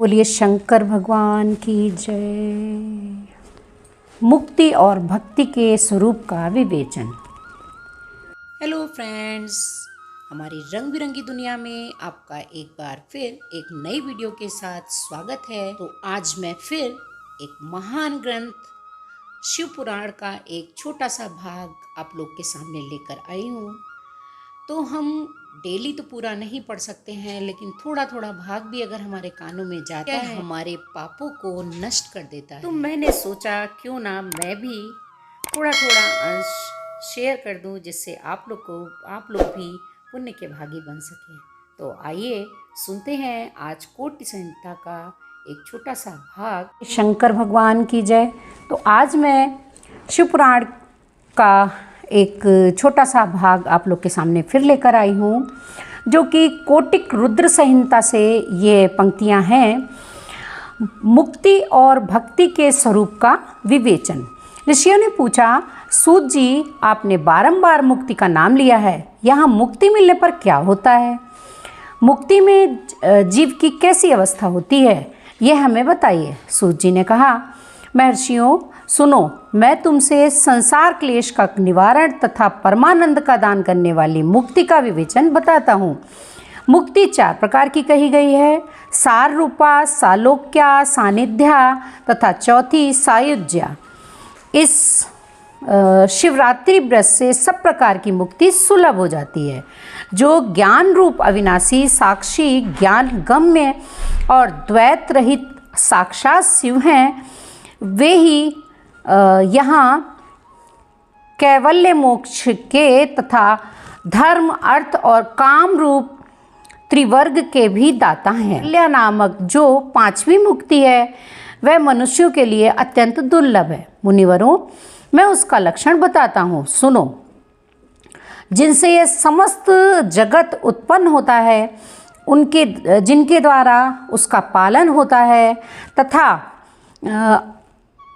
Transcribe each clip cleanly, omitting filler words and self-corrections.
बोलिए शंकर भगवान की जय। मुक्ति और भक्ति के स्वरूप का विवेचन। हेलो फ्रेंड्स, हमारी रंग बिरंगी दुनिया में आपका एक बार फिर एक नई वीडियो के साथ स्वागत है। तो आज मैं फिर एक महान ग्रंथ शिव पुराण का एक छोटा सा भाग आप लोग के सामने लेकर आई हूँ। तो हम डेली तो पूरा नहीं पढ़ सकते हैं, लेकिन थोड़ा थोड़ा भाग भी अगर हमारे कानों में जाता है हमारे पापों को नष्ट कर देता है। तो मैंने सोचा क्यों ना मैं भी थोड़ा थोड़ा अंश शेयर कर दूं, जिससे आप लोग भी पुण्य के भागी बन सकें। तो आइए सुनते हैं आज कोटि संहिता का एक छोटा सा भाग। शंकर भगवान की जय। तो आज मैं शिव पुराण का एक छोटा सा भाग आप लोग के सामने फिर लेकर आई हूँ, जो कि कोटिक रुद्र संहिता से ये पंक्तियाँ हैं। मुक्ति और भक्ति के स्वरूप का विवेचन। ऋषियों ने पूछा, सूत जी, आपने बारंबार मुक्ति का नाम लिया है, यहाँ मुक्ति मिलने पर क्या होता है? मुक्ति में जीव की कैसी अवस्था होती है, यह हमें बताइए। सूत जी ने कहा, महर्षियों सुनो, मैं तुमसे संसार क्लेश का निवारण तथा परमानंद का दान करने वाली मुक्ति का विवेचन बताता हूँ। मुक्ति 4 प्रकार की कही गई है: सार रूपा, सालोक्या, सानिध्या तथा चौथी सायुज्या। इस शिवरात्रि व्रत से सब प्रकार की मुक्ति सुलभ हो जाती है। जो ज्ञान रूप अविनाशी, साक्षी, ज्ञान गम्य और द्वैत रहित साक्षात शिव हैं, वे ही यहाँ कैवल्य मोक्ष के तथा धर्म, अर्थ और काम रूप त्रिवर्ग के भी दाता हैं। कल्या नामक जो 5वीं मुक्ति है, वह मनुष्यों के लिए अत्यंत दुर्लभ है। मुनिवरों, मैं उसका लक्षण बताता हूँ, सुनो। जिनसे यह समस्त जगत उत्पन्न होता है, जिनके द्वारा उसका पालन होता है तथा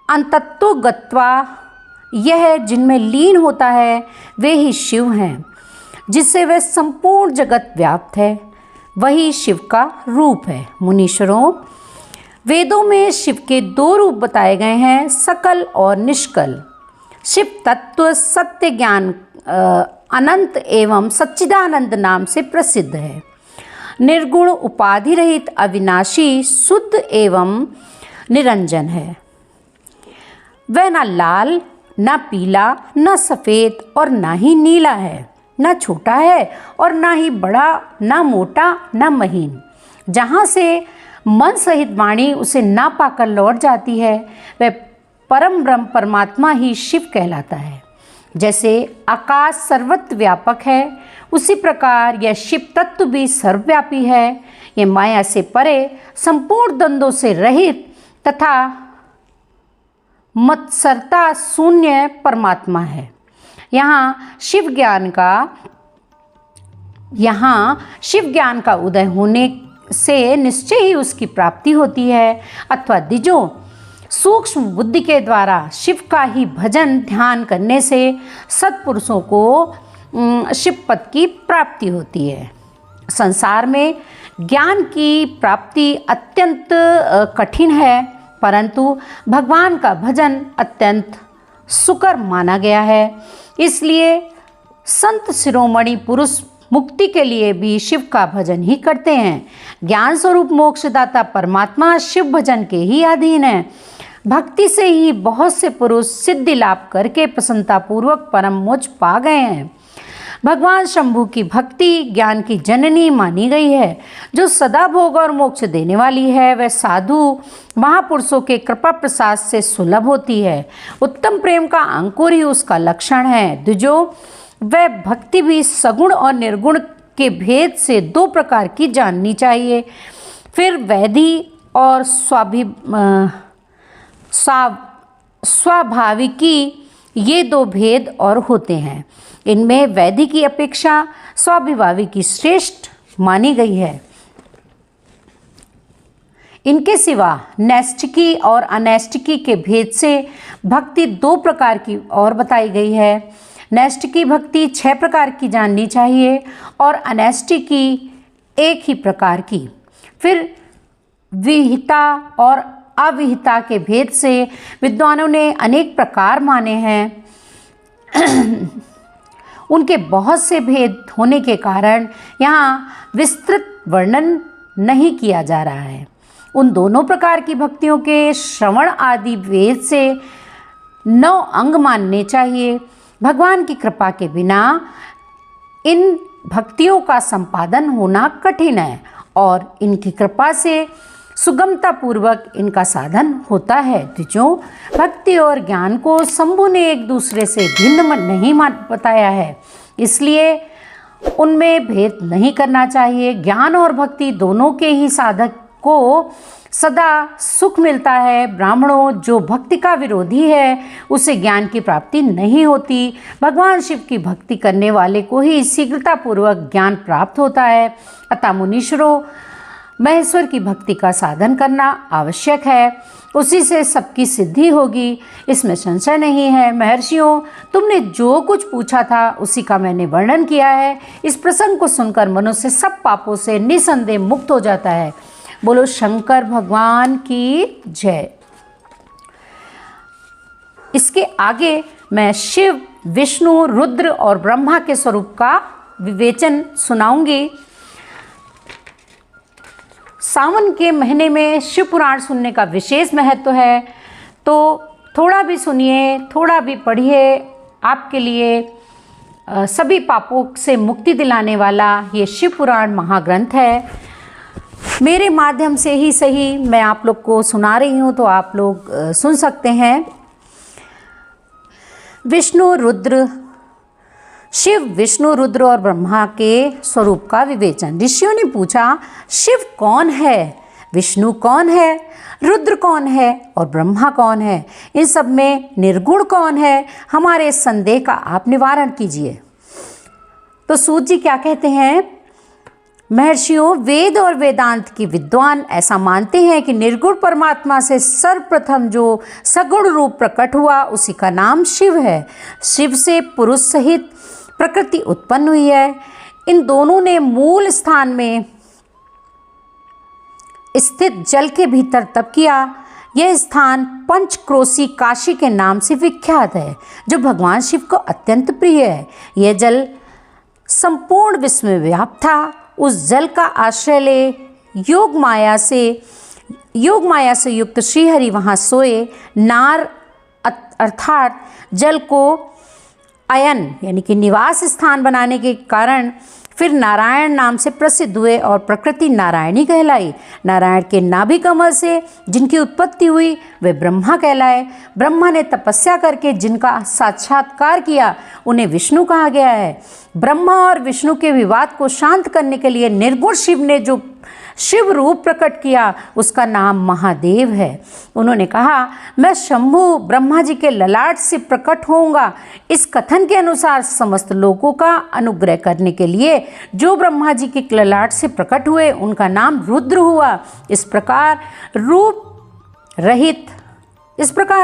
अंतत्तो गत्वा यह जिनमें लीन होता है, वे ही शिव हैं। जिससे वह संपूर्ण जगत व्याप्त है, वही शिव का रूप है। मुनीश्वरों, वेदों में शिव के 2 रूप बताए गए हैं, सकल और निष्कल। शिव तत्व सत्य ज्ञान अनंत एवं सच्चिदानंद नाम से प्रसिद्ध है। निर्गुण, उपाधि रहित, अविनाशी, शुद्ध एवं निरंजन है। वह न लाल, न पीला, न सफ़ेद और न ही नीला है, न छोटा है और न ही बड़ा, न मोटा, न महीन। जहाँ से मन सहित वाणी उसे ना पाकर लौट जाती है, वह परम ब्रह्म परमात्मा ही शिव कहलाता है। जैसे आकाश सर्वत्र व्यापक है, उसी प्रकार यह शिव तत्व भी सर्वव्यापी है। यह माया से परे, संपूर्ण द्वंद्वों से रहित तथा मत्सरता शून्य परमात्मा है। यहाँ शिव ज्ञान का उदय होने से निश्चय ही उसकी प्राप्ति होती है, अथवा द्विजों सूक्ष्म बुद्धि के द्वारा शिव का ही भजन ध्यान करने से सत्पुरुषों को शिव पद की प्राप्ति होती है। संसार में ज्ञान की प्राप्ति अत्यंत कठिन है, परंतु भगवान का भजन अत्यंत सुकर माना गया है। इसलिए संत शिरोमणि पुरुष मुक्ति के लिए भी शिव का भजन ही करते हैं। ज्ञान स्वरूप मोक्षदाता परमात्मा शिव भजन के ही अधीन है। भक्ति से ही बहुत से पुरुष सिद्धि लाभ करके प्रसन्नतापूर्वक परम मोक्ष पा गए हैं। भगवान शंभु की भक्ति ज्ञान की जननी मानी गई है। जो सदा भोग और मोक्ष देने वाली है, वह साधु महापुरुषों के कृपा प्रसाद से सुलभ होती है। उत्तम प्रेम का अंकुर ही उसका लक्षण है। द्विजो, वह भक्ति भी सगुण और निर्गुण के भेद से 2 प्रकार की जाननी चाहिए। फिर वैधि और स्वाभाविकी, ये 2 भेद और होते हैं। इनमें वैधि की अपेक्षा स्वाभाविकी श्रेष्ठ मानी गई है। इनके सिवा नैष्ठिकी और अनैष्ठिकी के भेद से भक्ति 2 प्रकार की और बताई गई है। नैष्ठिकी भक्ति 6 प्रकार की जाननी चाहिए और अनैष्ठिकी 1 ही प्रकार की। फिर विहिता और अविहिता के भेद से विद्वानों ने अनेक प्रकार माने हैं। उनके बहुत से भेद होने के कारण यहाँ विस्तृत वर्णन नहीं किया जा रहा है। उन दोनों प्रकार की भक्तियों के श्रवण आदि वेद से 9 अंग मानने चाहिए। भगवान की कृपा के बिना इन भक्तियों का संपादन होना कठिन है और इनकी कृपा से सुगमता पूर्वक इनका साधन होता है। द्विजों, भक्ति और ज्ञान को शंभु ने एक दूसरे से भिन्न नहीं बताया है, इसलिए उनमें भेद नहीं करना चाहिए। ज्ञान और भक्ति दोनों के ही साधक को सदा सुख मिलता है। ब्राह्मणों, जो भक्ति का विरोधी है उसे ज्ञान की प्राप्ति नहीं होती। भगवान शिव की भक्ति करने वाले को ही शीघ्रतापूर्वक ज्ञान प्राप्त होता है। अतः मुनीश्वरों, महेश्वर की भक्ति का साधन करना आवश्यक है, उसी से सबकी सिद्धि होगी, इसमें संशय नहीं है। महर्षियों, तुमने जो कुछ पूछा था उसी का मैंने वर्णन किया है। इस प्रसंग को सुनकर मनुष्य सब पापों से निसंदेह मुक्त हो जाता है। बोलो शंकर भगवान की जय। इसके आगे मैं शिव, विष्णु, रुद्र और ब्रह्मा के स्वरूप का विवेचन सुनाऊंगी। सावन के महीने में शिव पुराण सुनने का विशेष महत्व है, तो थोड़ा भी सुनिए, थोड़ा भी पढ़िए। आपके लिए सभी पापों से मुक्ति दिलाने वाला ये शिव पुराण महाग्रंथ है। मेरे माध्यम से ही सही मैं आप लोग को सुना रही हूँ, तो आप लोग सुन सकते हैं। विष्णु, रुद्र, शिव, विष्णु, रुद्र और ब्रह्मा के स्वरूप का विवेचन। ऋषियों ने पूछा, शिव कौन है, विष्णु कौन है, रुद्र कौन है और ब्रह्मा कौन है? इन सब में निर्गुण कौन है? हमारे संदेह का आप निवारण कीजिए। तो सूत जी क्या कहते हैं? महर्षियों, वेद और वेदांत की विद्वान ऐसा मानते हैं कि निर्गुण परमात्मा से सर्वप्रथम जो सगुण रूप प्रकट हुआ उसी का नाम शिव है। शिव से पुरुष सहित प्रकृति उत्पन्न हुई है। इन दोनों ने मूल स्थान में स्थित जल के भीतर तप किया। यह स्थान पंचक्रोशी काशी के नाम से विख्यात है, जो भगवान शिव को अत्यंत प्रिय है। यह जल संपूर्ण विश्व में व्याप्त था। उस जल का आश्रय ले योग माया से युक्त श्रीहरि वहाँ सोए। नार अर्थात जल को अयन यानी कि निवास स्थान बनाने के कारण फिर नारायण नाम से प्रसिद्ध हुए और प्रकृति नारायणी कहलाई। नारायण के नाभि कमल से जिनकी उत्पत्ति हुई वे ब्रह्मा कहलाए। ब्रह्मा ने तपस्या करके जिनका साक्षात्कार किया उन्हें विष्णु कहा गया है। ब्रह्मा और विष्णु के विवाद को शांत करने के लिए निर्गुण शिव ने जो शिव रूप प्रकट किया उसका नाम महादेव है। उन्होंने कहा, मैं शंभु ब्रह्मा जी के ललाट से प्रकट होऊंगा। इस कथन के अनुसार समस्त लोगों का अनुग्रह करने के लिए जो ब्रह्मा जी के ललाट से प्रकट हुए उनका नाम रुद्र हुआ। इस प्रकार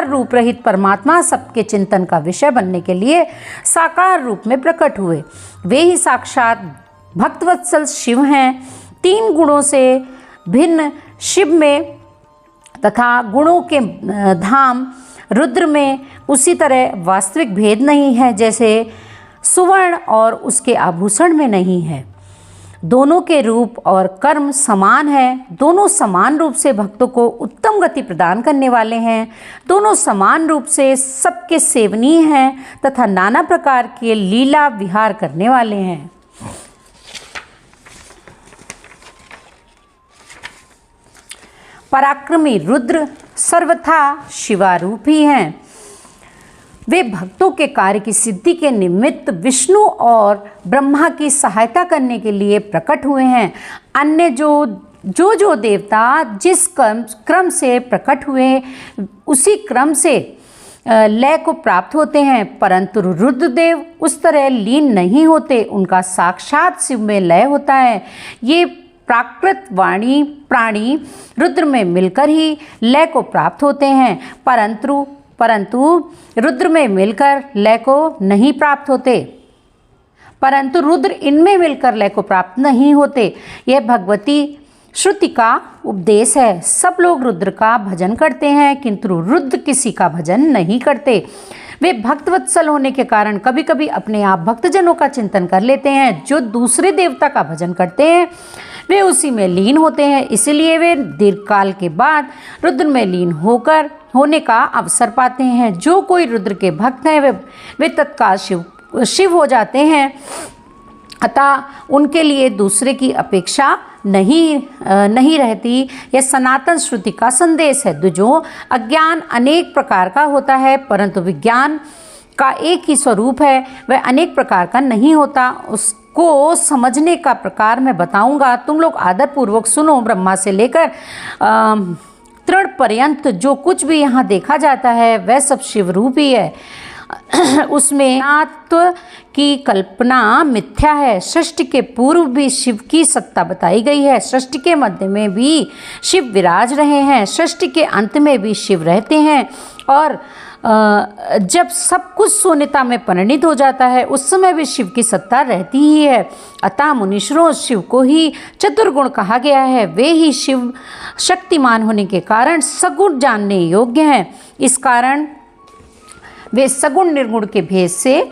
रूप रहित परमात्मा सबके चिंतन का विषय बनने के लिए साकार रूप में प्रकट हुए। वे ही साक्षात भक्तवत्सल शिव हैं। 3 गुणों से भिन्न शिव में तथा गुणों के धाम रुद्र में उसी तरह वास्तविक भेद नहीं है जैसे सुवर्ण और उसके आभूषण में नहीं है। दोनों के रूप और कर्म समान है। दोनों समान रूप से भक्तों को उत्तम गति प्रदान करने वाले हैं। दोनों समान रूप से सबके सेवनीय हैं तथा नाना प्रकार के लीला विहार करने वाले हैं। पराक्रमी रुद्र सर्वथा शिवारूप ही हैं। वे भक्तों के कार्य की सिद्धि के निमित्त विष्णु और ब्रह्मा की सहायता करने के लिए प्रकट हुए हैं। अन्य जो देवता जिस क्रम से प्रकट हुए उसी क्रम से लय को प्राप्त होते हैं, परंतु रुद्रदेव उस तरह लीन नहीं होते। उनका साक्षात शिव में लय होता है। ये प्राकृत वाणी प्राणी रुद्र में मिलकर ही लय को प्राप्त होते हैं, परंतु रुद्र में मिलकर लय को नहीं प्राप्त होते। परंतु रुद्र इनमें मिलकर लय को प्राप्त नहीं होते। यह भगवती श्रुति का उपदेश है। सब लोग रुद्र का भजन करते हैं, किंतु रुद्र किसी का भजन नहीं करते। वे भक्तवत्सल होने के कारण कभी कभी अपने आप भक्तजनों का चिंतन कर लेते हैं। जो दूसरे देवता का भजन करते हैं वे उसी में लीन होते हैं, इसलिए वे दीर्घकाल के बाद रुद्र में लीन होने का अवसर पाते हैं। जो कोई रुद्र के भक्त हैं वे तत्काल शिव हो जाते हैं, अतः उनके लिए दूसरे की अपेक्षा नहीं रहती। यह सनातन श्रुति का संदेश है। जो अज्ञान अनेक प्रकार का होता है, परंतु विज्ञान का एक ही स्वरूप है, वह अनेक प्रकार का नहीं होता। उसको समझने का प्रकार मैं बताऊंगा, तुम लोग आदरपूर्वक सुनो। ब्रह्मा से लेकर तृण पर्यंत जो कुछ भी यहाँ देखा जाता है वह सब शिव रूप ही है। उसमें नात्व की कल्पना मिथ्या है। सृष्टि के पूर्व भी शिव की सत्ता बताई गई है। सृष्टि के मध्य में भी शिव विराज रहे हैं, सृष्टि के अंत में भी शिव रहते हैं, और जब सब कुछ शून्यता में परिणित हो जाता है उस समय भी शिव की सत्ता रहती ही है। अतः मुनीश्वरों, शिव को ही चतुर्गुण कहा गया है। वे ही शिव शक्तिमान होने के कारण सगुण जानने योग्य हैं। इस कारण वे सगुण निर्गुण के भेद से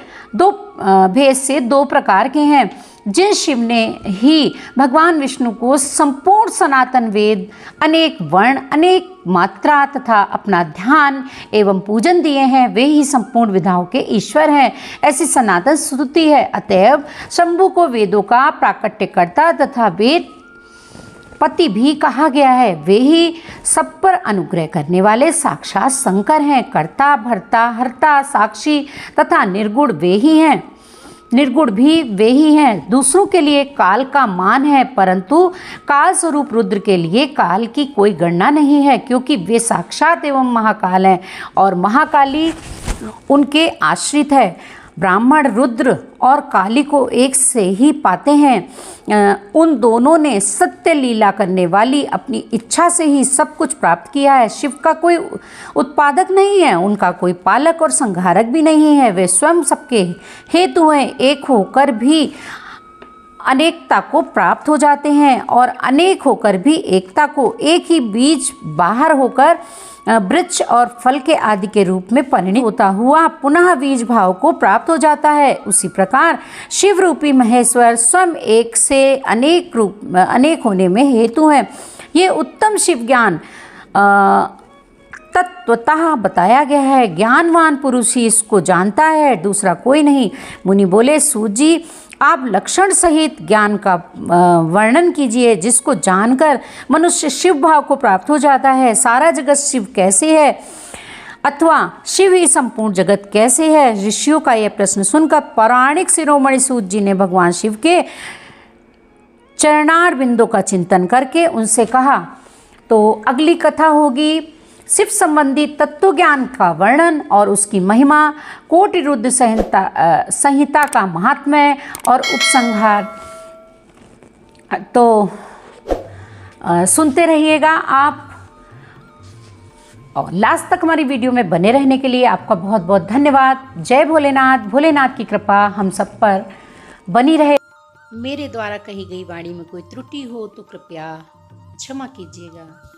दो प्रकार के हैं। जिन शिव ने ही भगवान विष्णु को संपूर्ण सनातन वेद, अनेक वर्ण, अनेक मात्रा तथा अपना ध्यान एवं पूजन दिए हैं, वे ही संपूर्ण विधाओं के ईश्वर हैं, ऐसी सनातन श्रुति है। अतएव शंभु को वेदों का प्राकट्यकर्ता तथा वेद पति भी कहा गया है। वे ही सब पर अनुग्रह करने वाले साक्षात शंकर हैं। कर्ता, भर्ता, हर्ता, साक्षी तथा निर्गुण वे ही हैं, निर्गुण भी वे ही हैं। दूसरों के लिए काल का मान है, परंतु काल स्वरूप रुद्र के लिए काल की कोई गणना नहीं है, क्योंकि वे साक्षात एवं महाकाल हैं और महाकाली उनके आश्रित है। ब्राह्मण रुद्र और काली को एक से ही पाते हैं। उन दोनों ने सत्य लीला करने वाली अपनी इच्छा से ही सब कुछ प्राप्त किया है। शिव का कोई उत्पादक नहीं है, उनका कोई पालक और संहारक भी नहीं है। वे स्वयं सबके हेतु हैं, एक होकर भी अनेकता को प्राप्त हो जाते हैं और अनेक होकर भी एकता को। एक ही बीज बाहर होकर वृक्ष और फल के आदि के रूप में परिणित होता हुआ पुनः बीज भाव को प्राप्त हो जाता है। उसी प्रकार शिव रूपी महेश्वर स्वयं एक से अनेक होने में हेतु हैं। ये उत्तम शिव ज्ञान तत्वतः बताया गया है। ज्ञानवान पुरुष ही इसको जानता है, दूसरा कोई नहीं। मुनि बोले, सूत जी, आप लक्षण सहित ज्ञान का वर्णन कीजिए, जिसको जानकर मनुष्य शिव भाव को प्राप्त हो जाता है। सारा जगत शिव कैसे है, अथवा शिव ही संपूर्ण जगत कैसे है? ऋषियों का यह प्रश्न सुनकर पौराणिक शिरोमणि सूत जी ने भगवान शिव के चरणार बिंदों का चिंतन करके उनसे कहा, तो अगली कथा होगी शिव संबंधी तत्व ज्ञान का वर्णन और उसकी महिमा, कोटि रुद्र संहिता का महात्म्य और उपसंहार। तो सुनते रहिएगा आप, और लास्ट तक हमारी वीडियो में बने रहने के लिए आपका बहुत बहुत धन्यवाद। जय भोलेनाथ। भोलेनाथ की कृपा हम सब पर बनी रहे। मेरे द्वारा कही गई वाणी में कोई त्रुटि हो तो कृपया क्षमा कीजिएगा।